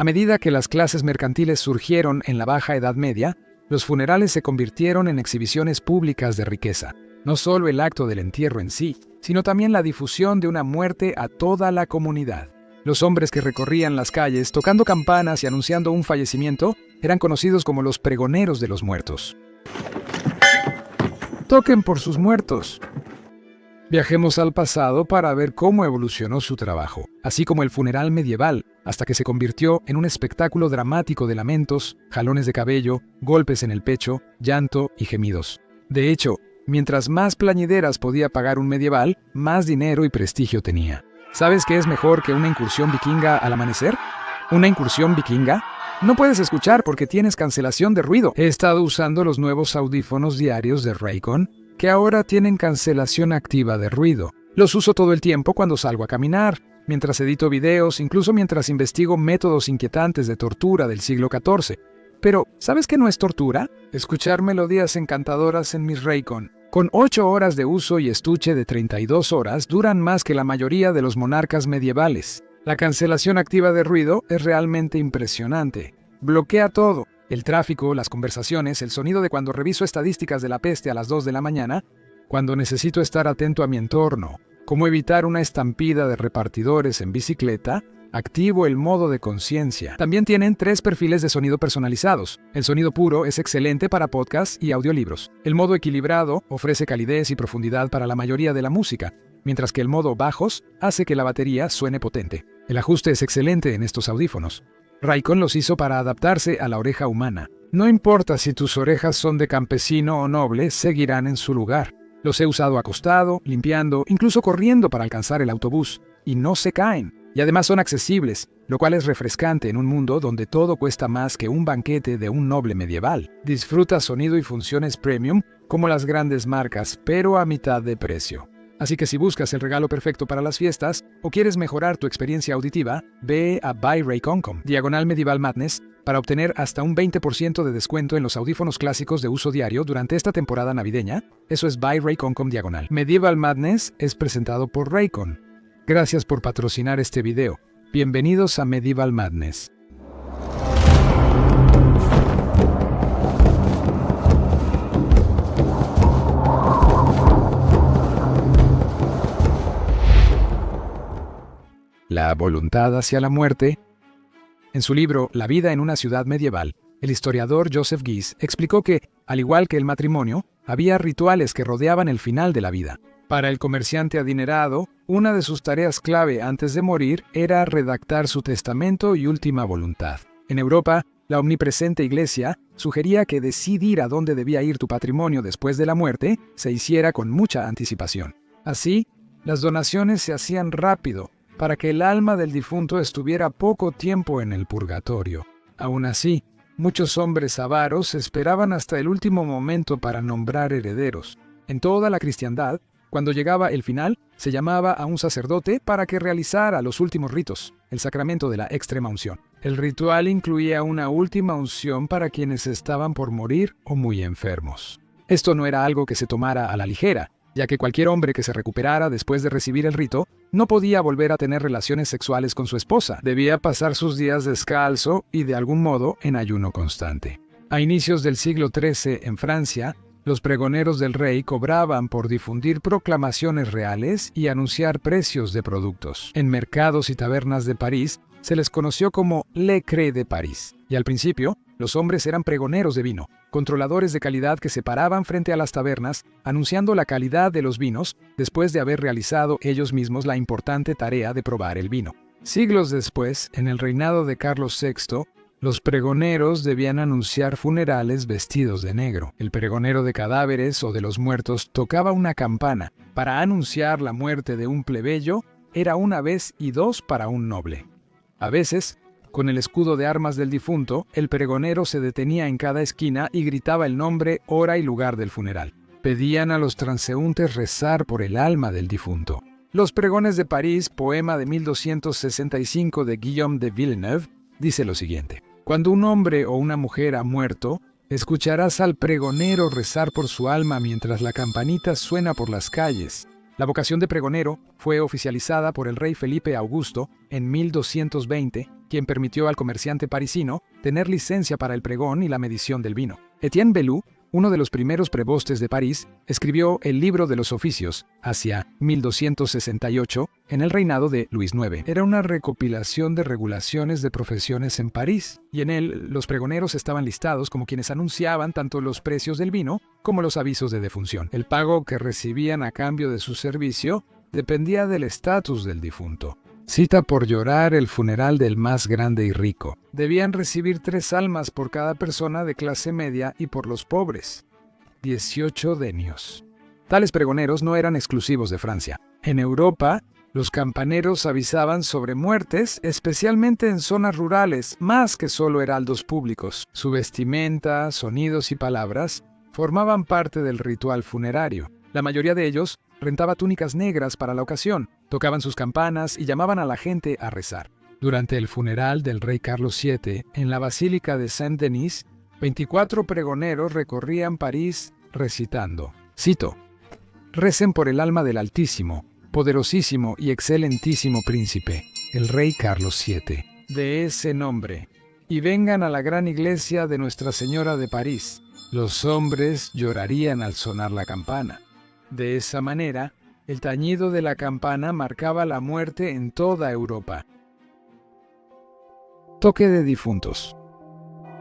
A medida que las clases mercantiles surgieron en la Baja Edad Media, los funerales se convirtieron en exhibiciones públicas de riqueza. No solo el acto del entierro en sí, sino también la difusión de una muerte a toda la comunidad. Los hombres que recorrían las calles tocando campanas y anunciando un fallecimiento eran conocidos como los pregoneros de los muertos. Toquen por sus muertos. Viajemos al pasado para ver cómo evolucionó su trabajo, así como el funeral medieval, hasta que se convirtió en un espectáculo dramático de lamentos, jalones de cabello, golpes en el pecho, llanto y gemidos. De hecho, mientras más plañideras podía pagar un medieval, más dinero y prestigio tenía. ¿Sabes qué es mejor que una incursión vikinga al amanecer? ¿Una incursión vikinga? No puedes escuchar porque tienes cancelación de ruido. He estado usando los nuevos audífonos diarios de Raycon, que ahora tienen cancelación activa de ruido. Los uso todo el tiempo cuando salgo a caminar, mientras edito videos, incluso mientras investigo métodos inquietantes de tortura del siglo XIV. Pero, ¿sabes qué no es tortura? Escuchar melodías encantadoras en mis Raycon. Con 8 horas de uso y estuche de 32 horas, duran más que la mayoría de los monarcas medievales. La cancelación activa de ruido es realmente impresionante. Bloquea todo. El tráfico, las conversaciones, el sonido de cuando reviso estadísticas de la peste a las 2 de la mañana, cuando necesito estar atento a mi entorno, cómo evitar una estampida de repartidores en bicicleta, activo el modo de conciencia. También tienen 3 perfiles de sonido personalizados. El sonido puro es excelente para podcasts y audiolibros. El modo equilibrado ofrece calidez y profundidad para la mayoría de la música, mientras que el modo bajos hace que la batería suene potente. El ajuste es excelente en estos audífonos. Raycon los hizo para adaptarse a la oreja humana. No importa si tus orejas son de campesino o noble, seguirán en su lugar. Los he usado acostado, limpiando, incluso corriendo para alcanzar el autobús, y no se caen. Y además son accesibles, lo cual es refrescante en un mundo donde todo cuesta más que un banquete de un noble medieval. Disfruta sonido y funciones premium como las grandes marcas, pero a mitad de precio. Así que si buscas el regalo perfecto para las fiestas o quieres mejorar tu experiencia auditiva, ve a buyraycon.com, /Medieval Madness, para obtener hasta un 20% de descuento en los audífonos clásicos de uso diario durante esta temporada navideña. Eso es buyraycon.com /. Medieval Madness es presentado por Raycon. Gracias por patrocinar este video. Bienvenidos a Medieval Madness. La voluntad hacia la muerte. En su libro La vida en una ciudad medieval, el historiador Joseph Gies explicó que, al igual que el matrimonio, había rituales que rodeaban el final de la vida. Para el comerciante adinerado, una de sus tareas clave antes de morir era redactar su testamento y última voluntad. En Europa, la omnipresente Iglesia sugería que decidir a dónde debía ir tu patrimonio después de la muerte se hiciera con mucha anticipación. Así, las donaciones se hacían rápido, para que el alma del difunto estuviera poco tiempo en el purgatorio. Aún así, muchos hombres avaros esperaban hasta el último momento para nombrar herederos. En toda la cristiandad, cuando llegaba el final, se llamaba a un sacerdote para que realizara los últimos ritos, el sacramento de la extrema unción. El ritual incluía una última unción para quienes estaban por morir o muy enfermos. Esto no era algo que se tomara a la ligera, ya que cualquier hombre que se recuperara después de recibir el rito no podía volver a tener relaciones sexuales con su esposa. Debía pasar sus días descalzo y de algún modo en ayuno constante. A inicios del siglo XIII, en Francia, los pregoneros del rey cobraban por difundir proclamaciones reales y anunciar precios de productos. En mercados y tabernas de París se les conoció como Le Cré de París, y al principio, los hombres eran pregoneros de vino, controladores de calidad que se paraban frente a las tabernas anunciando la calidad de los vinos después de haber realizado ellos mismos la importante tarea de probar el vino. Siglos después, en el reinado de Carlos VI, los pregoneros debían anunciar funerales vestidos de negro. El pregonero de cadáveres o de los muertos tocaba una campana para anunciar la muerte de un plebeyo, era una vez y dos para un noble. A veces, con el escudo de armas del difunto, el pregonero se detenía en cada esquina y gritaba el nombre, hora y lugar del funeral. Pedían a los transeúntes rezar por el alma del difunto. Los pregones de París, poema de 1265 de Guillaume de Villeneuve, dice lo siguiente: Cuando un hombre o una mujer ha muerto, escucharás al pregonero rezar por su alma mientras la campanita suena por las calles. La vocación de pregonero fue oficializada por el rey Felipe Augusto en 1220 quien permitió al comerciante parisino tener licencia para el pregón y la medición del vino. Etienne Belloux, uno de los primeros prebostes de París, escribió el Libro de los Oficios hacia 1268 en el reinado de Luis IX. Era una recopilación de regulaciones de profesiones en París, y en él los pregoneros estaban listados como quienes anunciaban tanto los precios del vino como los avisos de defunción. El pago que recibían a cambio de su servicio dependía del estatus del difunto. Cita por llorar el funeral del más grande y rico. Debían recibir 3 almas por cada persona de clase media y por los pobres, 18 denios. Tales pregoneros no eran exclusivos de Francia. En Europa, los campaneros avisaban sobre muertes, especialmente en zonas rurales, más que solo heraldos públicos. Su vestimenta, sonidos y palabras formaban parte del ritual funerario. La mayoría de ellos rentaba túnicas negras para la ocasión, tocaban sus campanas y llamaban a la gente a rezar. Durante el funeral del rey Carlos VII, en la Basílica de Saint-Denis, 24 pregoneros recorrían París recitando. Cito: «Recen por el alma del Altísimo, poderosísimo y excelentísimo príncipe, el rey Carlos VII, de ese nombre, y vengan a la gran iglesia de Nuestra Señora de París. Los hombres llorarían al sonar la campana». De esa manera, el tañido de la campana marcaba la muerte en toda Europa. Toque de difuntos.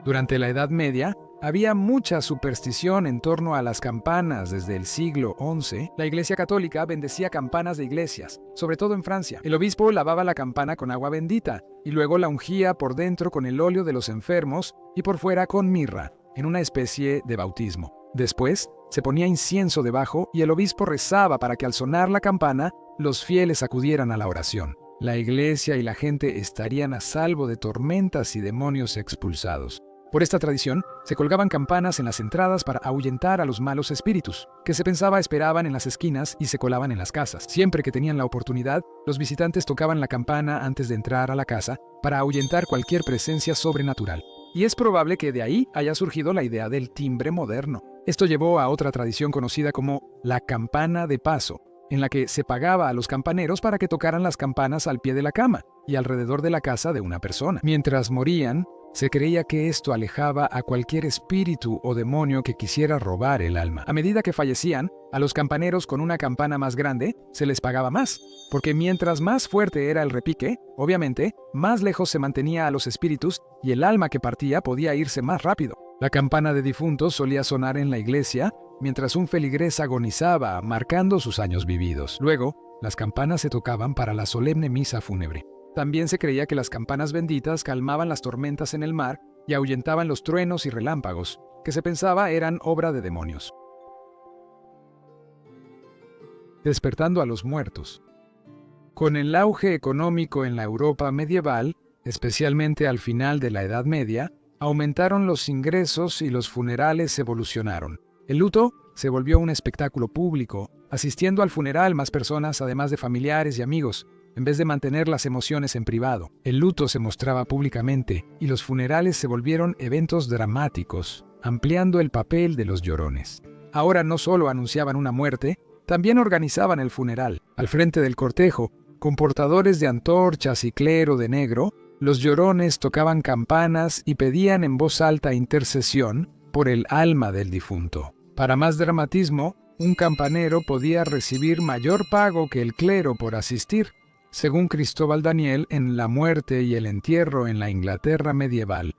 Durante la Edad Media, había mucha superstición en torno a las campanas. Desde el siglo XI, la Iglesia Católica bendecía campanas de iglesias, sobre todo en Francia. El obispo lavaba la campana con agua bendita y luego la ungía por dentro con el óleo de los enfermos y por fuera con mirra, en una especie de bautismo. Después, se ponía incienso debajo y el obispo rezaba para que al sonar la campana, los fieles acudieran a la oración. La iglesia y la gente estarían a salvo de tormentas y demonios expulsados. Por esta tradición, se colgaban campanas en las entradas para ahuyentar a los malos espíritus, que se pensaba esperaban en las esquinas y se colaban en las casas. Siempre que tenían la oportunidad, los visitantes tocaban la campana antes de entrar a la casa para ahuyentar cualquier presencia sobrenatural. Y es probable que de ahí haya surgido la idea del timbre moderno. Esto llevó a otra tradición conocida como la campana de paso, en la que se pagaba a los campaneros para que tocaran las campanas al pie de la cama y alrededor de la casa de una persona. Mientras morían, se creía que esto alejaba a cualquier espíritu o demonio que quisiera robar el alma. A medida que fallecían, a los campaneros con una campana más grande se les pagaba más, porque mientras más fuerte era el repique, obviamente, más lejos se mantenía a los espíritus y el alma que partía podía irse más rápido. La campana de difuntos solía sonar en la iglesia mientras un feligrés agonizaba, marcando sus años vividos. Luego, las campanas se tocaban para la solemne misa fúnebre. También se creía que las campanas benditas calmaban las tormentas en el mar y ahuyentaban los truenos y relámpagos, que se pensaba eran obra de demonios. Despertando a los muertos. Con el auge económico en la Europa medieval, especialmente al final de la Edad Media, aumentaron los ingresos y los funerales evolucionaron. El luto se volvió un espectáculo público, asistiendo al funeral más personas además de familiares y amigos, en vez de mantener las emociones en privado. El luto se mostraba públicamente y los funerales se volvieron eventos dramáticos, ampliando el papel de los llorones. Ahora no solo anunciaban una muerte, también organizaban el funeral. Al frente del cortejo, con portadores de antorchas y clero de negro, los llorones tocaban campanas y pedían en voz alta intercesión por el alma del difunto. Para más dramatismo, un campanero podía recibir mayor pago que el clero por asistir, según Cristóbal Daniel en La muerte y el entierro en la Inglaterra medieval.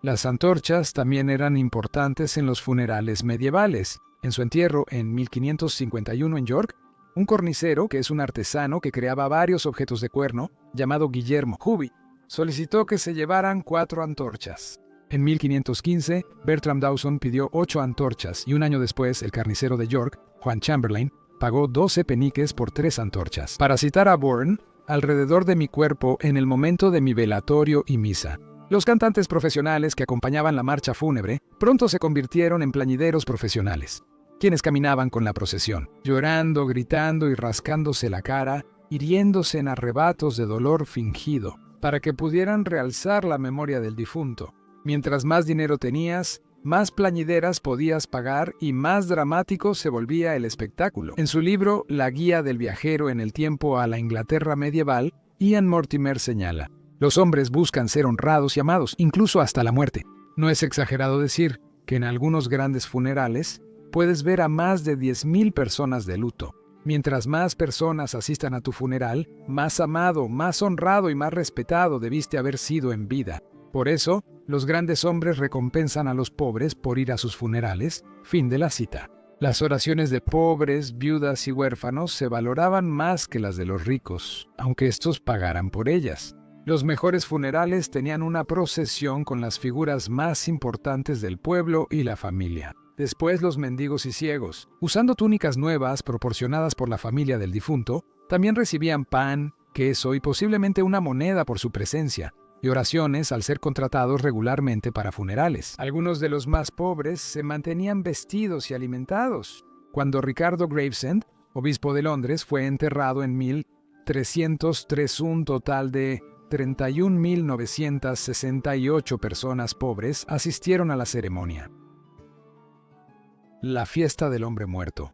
Las antorchas también eran importantes en los funerales medievales. En su entierro en 1551 en York, un cornicero, que es un artesano que creaba varios objetos de cuerno, llamado Guillermo Huby, solicitó que se llevaran 4 antorchas. En 1515, Bertram Dawson pidió 8 antorchas y un año después el carnicero de York, Juan Chamberlain, pagó 12 peniques por 3 antorchas. Para citar a Bourne, alrededor de mi cuerpo en el momento de mi velatorio y misa. Los cantantes profesionales que acompañaban la marcha fúnebre pronto se convirtieron en plañideros profesionales, quienes caminaban con la procesión, llorando, gritando y rascándose la cara, hiriéndose en arrebatos de dolor fingido, para que pudieran realzar la memoria del difunto. Mientras más dinero tenías, más plañideras podías pagar y más dramático se volvía el espectáculo. En su libro La guía del viajero en el tiempo a la Inglaterra medieval, Ian Mortimer señala: Los hombres buscan ser honrados y amados, incluso hasta la muerte. No es exagerado decir que en algunos grandes funerales puedes ver a más de 10,000 personas de luto. Mientras más personas asistan a tu funeral, más amado, más honrado y más respetado debiste haber sido en vida. Por eso, los grandes hombres recompensan a los pobres por ir a sus funerales. Fin de la cita. Las oraciones de pobres, viudas y huérfanos se valoraban más que las de los ricos, aunque estos pagaran por ellas. Los mejores funerales tenían una procesión con las figuras más importantes del pueblo y la familia. Después los mendigos y ciegos, usando túnicas nuevas proporcionadas por la familia del difunto, también recibían pan, queso y posiblemente una moneda por su presencia, y oraciones al ser contratados regularmente para funerales. Algunos de los más pobres se mantenían vestidos y alimentados. Cuando Ricardo Gravesend, obispo de Londres, fue enterrado en 1303, un total de 31.968 personas pobres asistieron a la ceremonia. La fiesta del hombre muerto.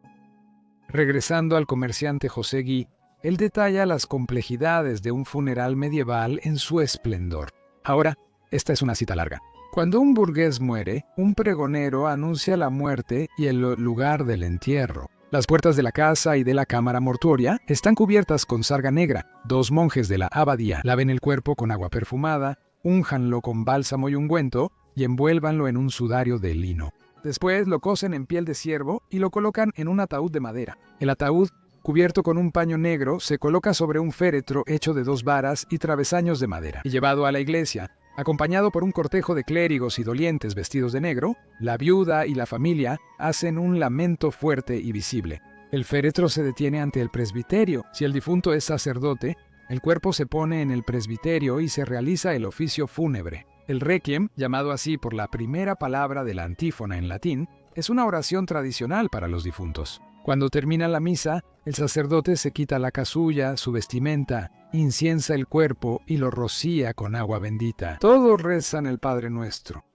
Regresando al comerciante José Guy, él detalla las complejidades de un funeral medieval en su esplendor. Ahora, esta es una cita larga. Cuando un burgués muere, un pregonero anuncia la muerte y el lugar del entierro. Las puertas de la casa y de la cámara mortuoria están cubiertas con sarga negra. 2 monjes de la abadía laven el cuerpo con agua perfumada, únjanlo con bálsamo y ungüento y envuélvanlo en un sudario de lino. Después lo cosen en piel de ciervo y lo colocan en un ataúd de madera. El ataúd, cubierto con un paño negro, se coloca sobre un féretro hecho de 2 varas y travesaños de madera. Y llevado a la iglesia, acompañado por un cortejo de clérigos y dolientes vestidos de negro, la viuda y la familia hacen un lamento fuerte y visible. El féretro se detiene ante el presbiterio. Si el difunto es sacerdote, el cuerpo se pone en el presbiterio y se realiza el oficio fúnebre. El requiem, llamado así por la primera palabra de la antífona en latín, es una oración tradicional para los difuntos. Cuando termina la misa, el sacerdote se quita la casulla, su vestimenta, inciensa el cuerpo y lo rocía con agua bendita. Todos rezan el Padre Nuestro.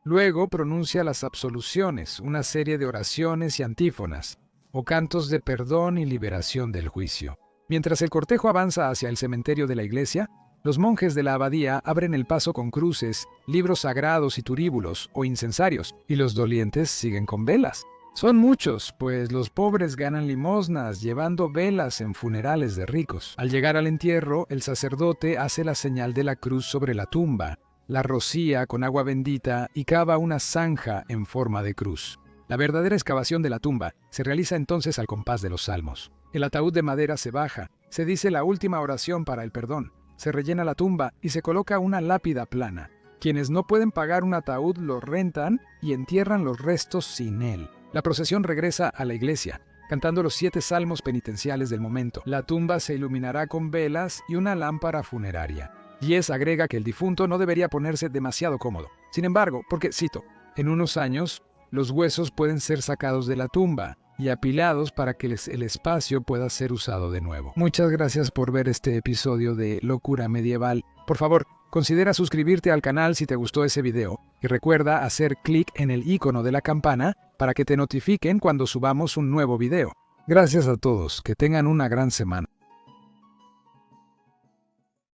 Luego pronuncia las absoluciones, una serie de oraciones y antífonas, o cantos de perdón y liberación del juicio. Mientras el cortejo avanza hacia el cementerio de la iglesia, los monjes de la abadía abren el paso con cruces, libros sagrados y turíbulos o incensarios, y los dolientes siguen con velas. Son muchos, pues los pobres ganan limosnas llevando velas en funerales de ricos. Al llegar al entierro, el sacerdote hace la señal de la cruz sobre la tumba, la rocía con agua bendita y cava una zanja en forma de cruz. La verdadera excavación de la tumba se realiza entonces al compás de los salmos. El ataúd de madera se baja, se dice la última oración para el perdón, se rellena la tumba y se coloca una lápida plana. Quienes no pueden pagar un ataúd lo rentan y entierran los restos sin él. La procesión regresa a la iglesia, cantando los 7 salmos penitenciales del momento. La tumba se iluminará con velas y una lámpara funeraria. Gies agrega que el difunto no debería ponerse demasiado cómodo. Sin embargo, porque, cito, en unos años, los huesos pueden ser sacados de la tumba y apilados para que el espacio pueda ser usado de nuevo. Muchas gracias por ver este episodio de Locura Medieval. Por favor, considera suscribirte al canal si te gustó ese video y recuerda hacer clic en el icono de la campana para que te notifiquen cuando subamos un nuevo video. Gracias a todos, que tengan una gran semana.